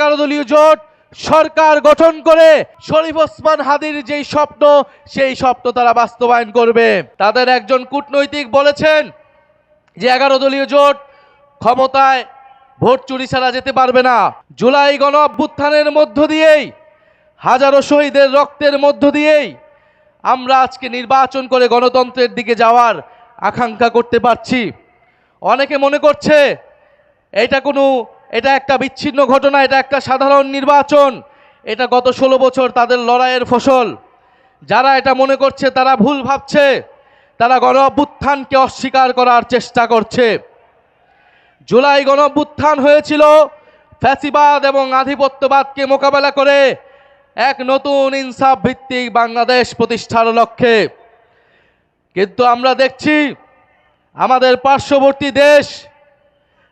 11 দলীয় জোট সরকার গঠন করে শরীফ ওসমান হাদির যেই স্বপ্ন সেই স্বপ্ন তারা বাস্তবায়ন করবে। তাদের একজন কূটনৈতিক বলেছেন যে 11 দলীয় জোট ক্ষমতায় ভোট চুরি ছাড়া যেতে পারবে না। জুলাই গণ অভ্যুত্থানের মধ্য দিয়েই, হাজারো শহীদের রক্তের মধ্য দিয়েই আমরা আজকে নির্বাচন করে গণতন্ত্রের দিকে যাওয়ার আকাঙ্ক্ষা করতে পারছি। অনেকে মনে করছে এটা একটা বিচ্ছিন্ন ঘটনা, এটা একটা সাধারণ নির্বাচন, এটা গত 16 বছর তাদের লড়াইয়ের ফসল। যারা এটা মনে করছে তারা ভুল ভাবছে, তারা গণ অভ্যুত্থানকে অস্বীকার করার চেষ্টা করছে। জুলাই গণ অভ্যুত্থান হয়েছিল ফ্যাসিবাদ এবং আধিপত্যবাদকে মোকাবেলা করে এক নতুন ইনসাফ ভিত্তিক বাংলাদেশ প্রতিষ্ঠার লক্ষ্যে। কিন্তু আমরা দেখছি আমাদের পার্শ্ববর্তী দেশ,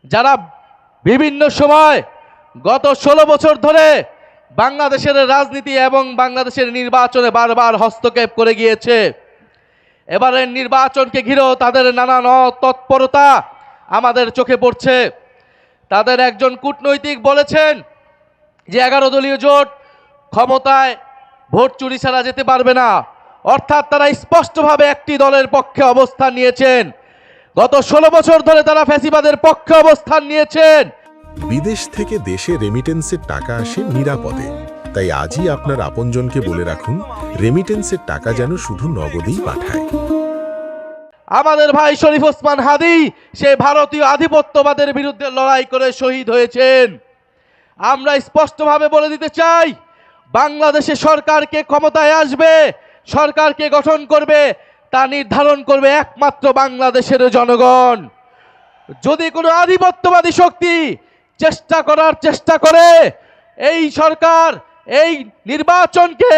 যারা বিভিন্ন সময় গত 16 বছর ধরে বাংলাদেশের রাজনীতি এবং বাংলাদেশের নির্বাচনে বারবার হস্তক্ষেপ করে গিয়েছে, এবারের নির্বাচনকে ঘিরেও তাদের নানান তৎপরতা আমাদের চোখে পড়ছে। তাদের একজন কূটনৈতিক বলেছেন যে 11 দলীয় জোট ক্ষমতায় ভোট চুরি ছাড়া যেতে পারবে না। অর্থাৎ তারা স্পষ্টভাবে একটি দলের পক্ষে অবস্থান নিয়েছেন। গত 16 বছর ধরে তারা ফ্যাসিবাদের পক্ষে অবস্থান নিয়েছেন। বিদেশ থেকে দেশে রেমিটেন্সের টাকা আসে নিরাপদে, তাই আজই আপনার আপনজনকে বলে রাখুন রেমিটেন্সের টাকা যেন শুধু নগদেই পাঠায়। আমাদের ভাই শরীফ ওসমান হাদি সে ভারতীয় আধিপত্যবাদের বিরুদ্ধে লড়াই করে শহীদ হয়েছেন। আমরা স্পষ্টভাবে বলে দিতে চাই, বাংলাদেশে সরকারকে ক্ষমতায় আসবে, সরকারকে গঠন করবে, তা নির্ধারণ করবে একমাত্র বাংলাদেশের জনগণ। যদি কোনো আধিপত্যবাদী শক্তি চেষ্টা করে এই সরকার, এই নির্বাচনকে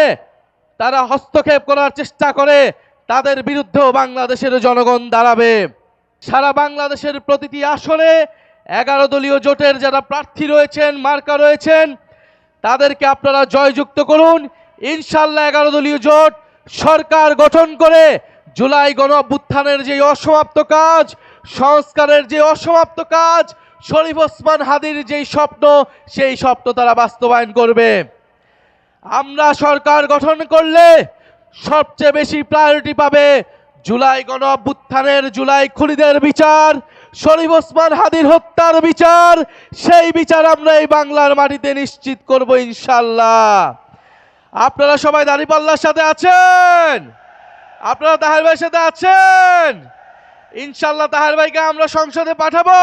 তারা হস্তক্ষেপ করার চেষ্টা করে, তাদের বিরুদ্ধেও বাংলাদেশের জনগণ দাঁড়াবে। সারা বাংলাদেশের প্রতিটি আসনে 11 দলীয় জোটের যারা প্রার্থী রয়েছেন, মার্কা রয়েছেন, তাদেরকে আপনারা জয়যুক্ত করুন। ইনশাআল্লাহ 11 দলীয় জোট সরকার গঠন করে জুলাই গণ অভ্যুত্থানের যে অসমাপ্ত কাজ, সংস্কারের যে অসমাপ্ত কাজ, শরীফ ওসমান হাদির যেই স্বপ্ন সেই স্বপ্ন তারা বাস্তবায়ন করবে। আমরা সরকার গঠন করলে সবচেয়ে বেশি প্রায়োরিটি পাবে জুলাই গণ অভ্যুত্থানের জুলাই খুনিদের বিচার, শরীফ ওসমান হাদির হত্যার বিচার। সেই বিচার আমরা এই বাংলার মাটিতে নিশ্চিত করব ইনশাআল্লাহ। আপনারা সবাই দাঁড়িপাল্লার সাথে আছেন? আপনারা তাহের ভাইয়ের সাথে আছেন? ইনশাআল্লাহ তাহের ভাইকে আমরা সংসদে পাঠাবো।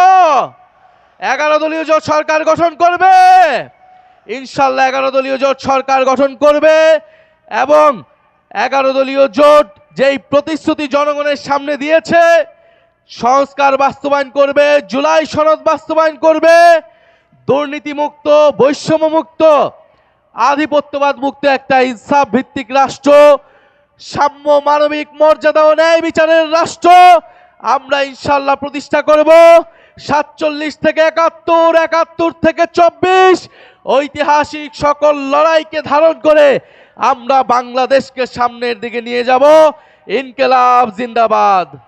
11 দলীয় জোট সরকার গঠন করবে। ইনশাআল্লাহ 11 দলীয় জোট সরকার গঠন করবে এবং 11 দলীয় জোট যেই প্রতিশ্রুতি জনগণের সামনে দিয়েছে, সংস্কার বাস্তবায়ন করবে, জুলাই সনদ বাস্তবায়ন করবে, দুর্নীতিমুক্ত, বৈষম্যমুক্ত, আধিপত্যবাদ মুক্ত একটা ইনসাফ ভিত্তিক রাষ্ট্র, সাম্য, মানবিক মর্যাদা ও ন্যায় বিচারের রাষ্ট্র আমরা ইনশাআল্লাহ প্রতিষ্ঠা করব। 47 থেকে 71, 71 থেকে 24 ঐতিহাসিক সকল লড়াইকে ধারণ করে আমরা বাংলাদেশকে সামনের দিকে নিয়ে যাব। ইনকিলাব জিন্দাবাদ।